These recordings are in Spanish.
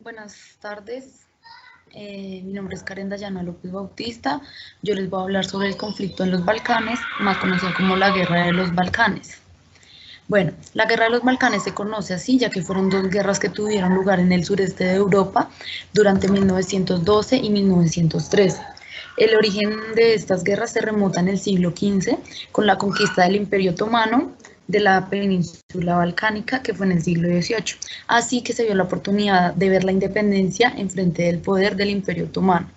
Buenas tardes, mi nombre es Karen Dayana López Bautista. Yo les voy a hablar sobre el conflicto en los Balcanes, más conocido como la Guerra de los Balcanes. Bueno, la Guerra de los Balcanes se conoce así, ya que fueron dos guerras que tuvieron lugar en el sureste de Europa durante 1912 y 1913. El origen de estas guerras se remonta en el siglo XV, con la conquista del Imperio Otomano de la península balcánica, que fue en el siglo XVIII. Así que se dio la oportunidad de ver la independencia en frente del poder del Imperio Otomano.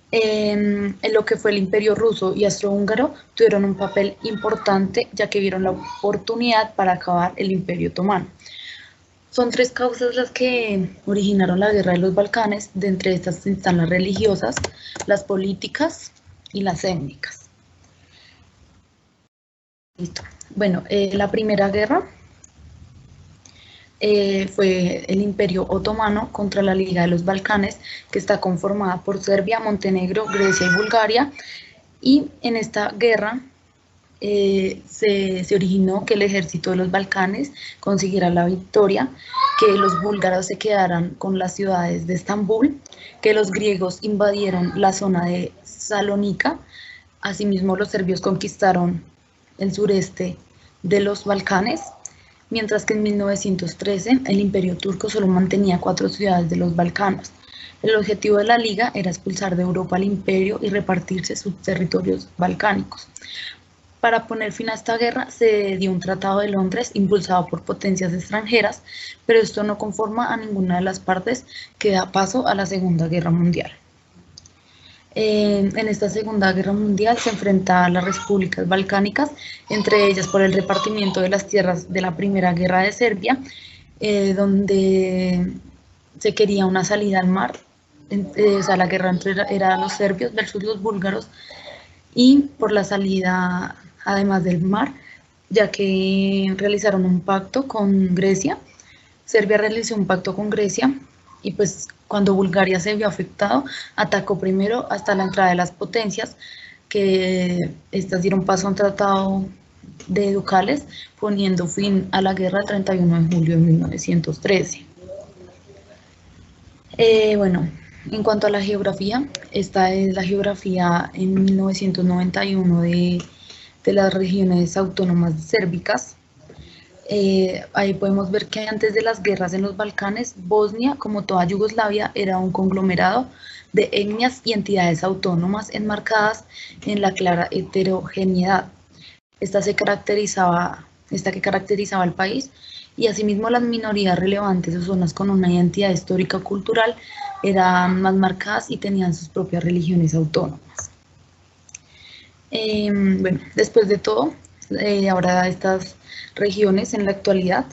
En lo que fue el Imperio Ruso y Austrohúngaro tuvieron un papel importante, ya que vieron la oportunidad para acabar el Imperio Otomano. Son tres causas las que originaron la Guerra de los Balcanes. De entre estas están las religiosas, las políticas y las étnicas. Listo. Bueno, la primera guerra fue el Imperio Otomano contra la Liga de los Balcanes, que está conformada por Serbia, Montenegro, Grecia y Bulgaria. Y en esta guerra se originó que el ejército de los Balcanes consiguiera la victoria, que los búlgaros se quedaran con las ciudades de Estambul, que los griegos invadieron la zona de Salónica. Asimismo, los serbios conquistaron el sureste de los Balcanes, mientras que en 1913 el Imperio Turco solo mantenía 4 ciudades de los Balcanos. El objetivo de la Liga era expulsar de Europa al imperio y repartirse sus territorios balcánicos. Para poner fin a esta guerra se dio un Tratado de Londres impulsado por potencias extranjeras, pero esto no conforma a ninguna de las partes, que da paso a la Segunda Guerra Mundial. En esta Segunda Guerra Mundial se enfrenta a las repúblicas balcánicas, entre ellas por el repartimiento de las tierras de la Primera Guerra de Serbia, donde se quería una salida al mar. O sea, la guerra era los serbios versus los búlgaros, y por la salida además del mar, ya que realizaron un pacto con Grecia. Serbia realizó un pacto con Grecia y pues cuando Bulgaria se vio afectado, atacó primero hasta la entrada de las potencias, que estas dieron paso a un tratado de ducales, poniendo fin a la guerra el 31 de julio de 1913. Bueno, en cuanto a la geografía, esta es la geografía en 1991 de las regiones autónomas sérbicas. Ahí podemos ver que antes de las guerras en los Balcanes, Bosnia, como toda Yugoslavia, era un conglomerado de etnias y entidades autónomas enmarcadas en la clara heterogeneidad. Esta que caracterizaba al país, y asimismo las minorías relevantes o zonas con una identidad histórica o cultural eran más marcadas y tenían sus propias religiones autónomas. Bueno, después de todo, ahora estas regiones en la actualidad,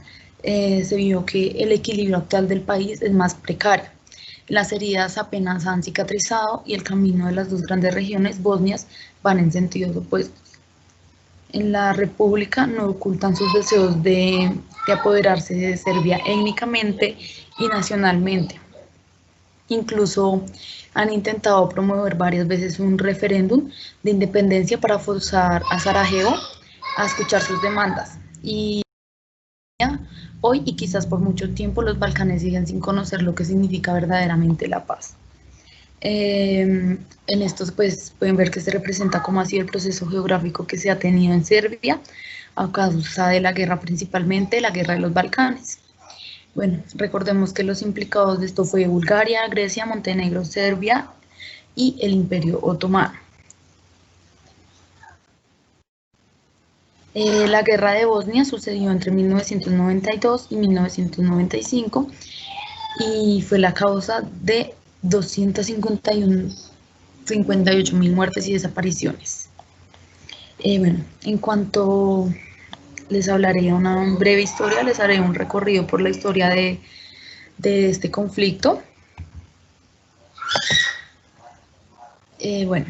se vio que el equilibrio actual del país es más precario. Las heridas apenas han cicatrizado y el camino de las dos grandes regiones bosnias van en sentidos opuestos. En la República no ocultan sus deseos de apoderarse de Serbia étnicamente y nacionalmente. Incluso han intentado promover varias veces un referéndum de independencia para forzar a Sarajevo a escuchar sus demandas. Y hoy, y quizás por mucho tiempo, los Balcanes siguen sin conocer lo que significa verdaderamente la paz. En estos pues pueden ver que se representa cómo ha sido el proceso geográfico que se ha tenido en Serbia a causa de la guerra, principalmente la guerra de los Balcanes. Bueno, recordemos que los implicados de esto fue Bulgaria, Grecia, Montenegro, Serbia y el Imperio Otomano. La guerra de Bosnia sucedió entre 1992 y 1995 y fue la causa de 258.000 muertes y desapariciones. Bueno, en cuanto les hablaré una breve historia, les haré un recorrido por la historia de este conflicto. Bueno,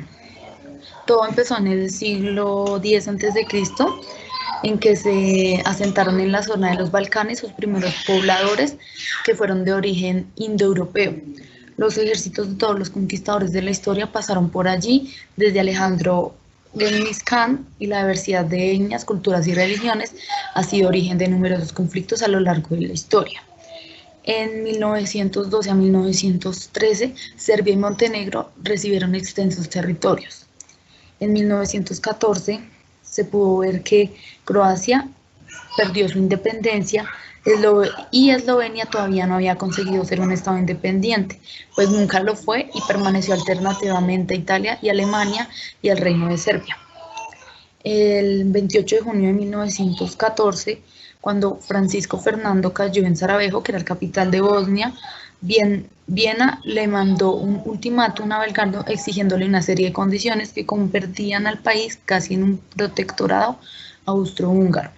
todo empezó en el siglo X a.C., en que se asentaron en la zona de los Balcanes sus primeros pobladores, que fueron de origen indoeuropeo. Los ejércitos de todos los conquistadores de la historia pasaron por allí, desde Alejandro Genghis Khan, y la diversidad de etnias, culturas y religiones ha sido origen de numerosos conflictos a lo largo de la historia. En 1912 a 1913, Serbia y Montenegro recibieron extensos territorios. En 1914 se pudo ver que Croacia perdió su independencia y Eslovenia todavía no había conseguido ser un estado independiente, pues nunca lo fue y permaneció alternativamente a Italia y Alemania y al Reino de Serbia. El 28 de junio de 1914, cuando Francisco Fernando cayó en Sarajevo, que era el capital de Bosnia, Viena le mandó un ultimátum a Belgrado exigiéndole una serie de condiciones que convertían al país casi en un protectorado austrohúngaro.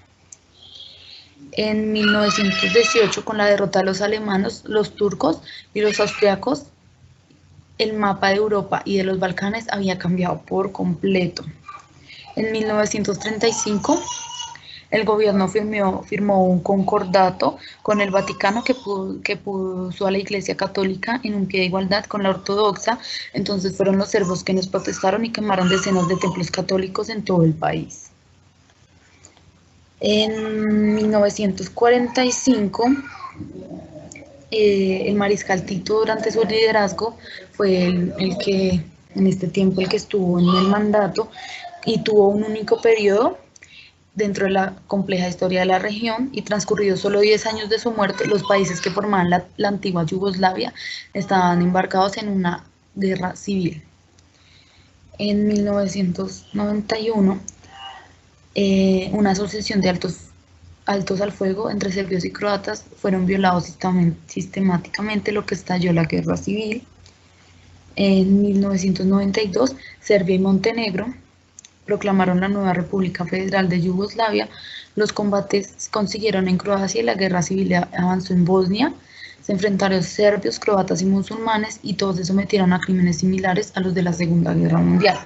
En 1918, con la derrota de los alemanes, los turcos y los austriacos, el mapa de Europa y de los Balcanes había cambiado por completo. En 1935, el gobierno firmó un concordato con el Vaticano que puso a la Iglesia Católica en un pie de igualdad con la ortodoxa. Entonces fueron los serbos quienes protestaron y quemaron decenas de templos católicos en todo el país. En 1945, el mariscal Tito, durante su liderazgo, fue el que, en este tiempo, el que estuvo en el mandato y tuvo un único periodo dentro de la compleja historia de la región, y transcurridos solo 10 años de su muerte, los países que formaban la antigua Yugoslavia estaban embarcados en una guerra civil. En 1991, una asociación de altos al fuego entre serbios y croatas fueron violados sistemáticamente, lo que estalló la guerra civil. En 1992, Serbia y Montenegro proclamaron la nueva República Federal de Yugoslavia. Los combates consiguieron en Croacia y la guerra civil avanzó en Bosnia. Se enfrentaron serbios, croatas y musulmanes, y todos se sometieron a crímenes similares a los de la Segunda Guerra Mundial.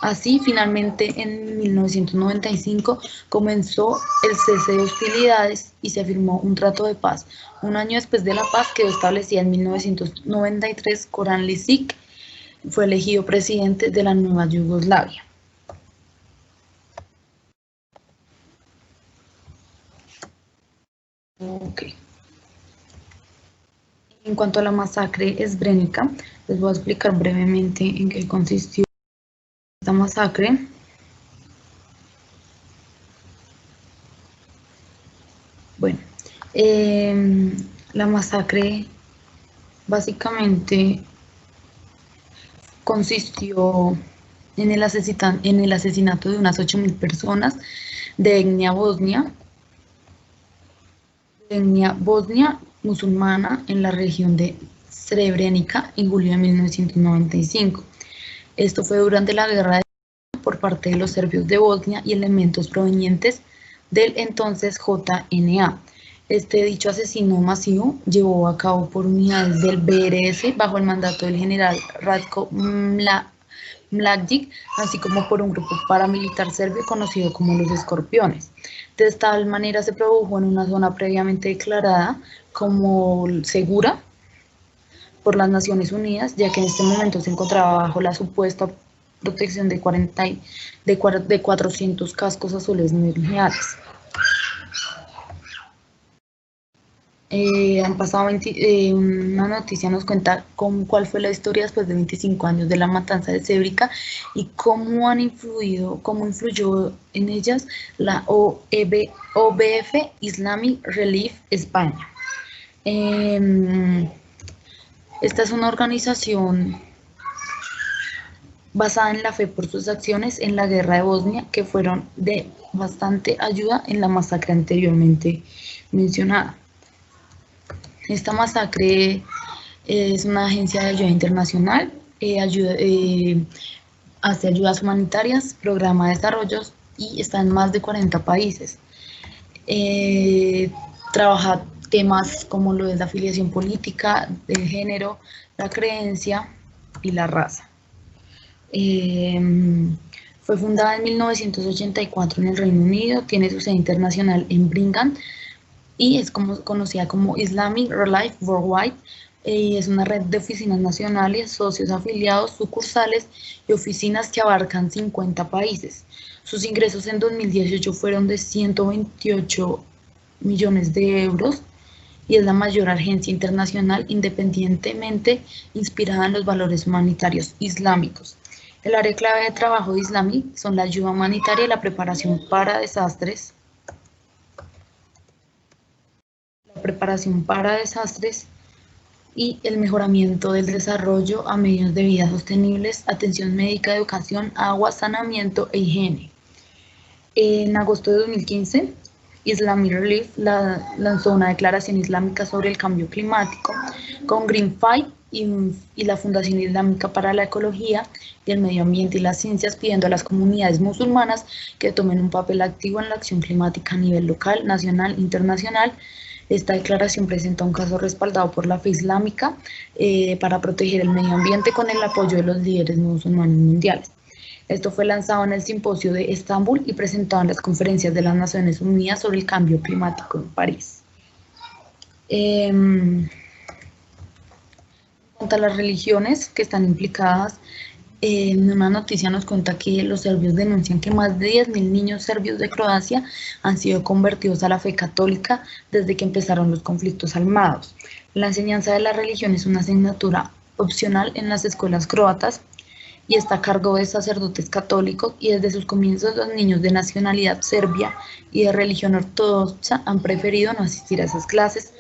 Así, finalmente, en 1995 comenzó el cese de hostilidades y se firmó un trato de paz. Un año después de la paz quedó establecida en 1993, Goran Lisic fue elegido presidente de la nueva Yugoslavia. Okay. En cuanto a la masacre Srebrenica, les voy a explicar brevemente en qué consistió esta masacre. Bueno, la masacre básicamente consistió en el asesinato de unas 8.000 personas de etnia bosnia musulmana en la región de Srebrenica en julio de 1995. Esto fue durante la guerra por parte de los serbios de Bosnia y elementos provenientes del entonces JNA. Dicho asesino masivo llevó a cabo por unidades del BRS bajo el mandato del general Ratko Mladic, así como por un grupo paramilitar serbio conocido como los Escorpiones. De tal manera se produjo en una zona previamente declarada como segura por las Naciones Unidas, ya que en este momento se encontraba bajo la supuesta protección de 400 cascos azules militares. Han pasado una noticia nos cuenta cuál fue la historia después de 25 años de la matanza de Srebrenica y cómo influyó en ellas la OBF Islamic Relief España. Esta es una organización basada en la fe por sus acciones en la guerra de Bosnia, que fueron de bastante ayuda en la masacre anteriormente mencionada. Esta masacre es una agencia de ayuda internacional, hace ayudas humanitarias, programa de desarrollos y está en más de 40 países. Trabaja temas como lo es la afiliación política, el género, la creencia y la raza. Fue fundada en 1984 en el Reino Unido, tiene su sede internacional en Birmingham y es conocida como Islamic Relief Worldwide. Es una red de oficinas nacionales, socios afiliados, sucursales y oficinas que abarcan 50 países. Sus ingresos en 2018 fueron de 128 millones de euros y es la mayor agencia internacional independientemente inspirada en los valores humanitarios islámicos. El área clave de trabajo de Islami son la ayuda humanitaria y la preparación para desastres, y el mejoramiento del desarrollo a medios de vida sostenibles, atención médica, educación, agua, saneamiento e higiene. En agosto de 2015, Islamic Relief lanzó una declaración islámica sobre el cambio climático con Green Fight y la Fundación Islámica para la Ecología y el Medio Ambiente y las Ciencias, pidiendo a las comunidades musulmanas que tomen un papel activo en la acción climática a nivel local, nacional e internacional. Esta declaración presenta un caso respaldado por la fe islámica para proteger el medio ambiente con el apoyo de los líderes musulmanes mundiales. Esto fue lanzado en el simposio de Estambul y presentado en las conferencias de las Naciones Unidas sobre el cambio climático en París. En cuanto a las religiones que están implicadas, en una noticia nos cuenta que los serbios denuncian que más de 10.000 niños serbios de Croacia han sido convertidos a la fe católica desde que empezaron los conflictos armados. La enseñanza de la religión es una asignatura opcional en las escuelas croatas y está a cargo de sacerdotes católicos, y desde sus comienzos los niños de nacionalidad serbia y de religión ortodoxa han preferido no asistir a esas clases.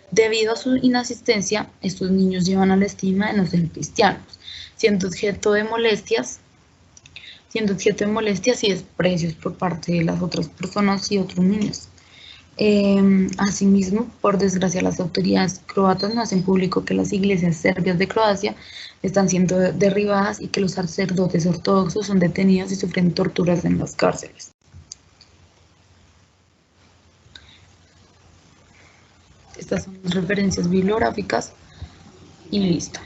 Debido a su inasistencia, estos niños llevan a la estima de no ser cristianos, siendo objeto de molestias y desprecios por parte de las otras personas y otros niños. Asimismo, por desgracia, las autoridades croatas no hacen público que las iglesias serbias de Croacia están siendo derribadas y que los sacerdotes ortodoxos son detenidos y sufren torturas en las cárceles. Estas son las referencias bibliográficas y listo.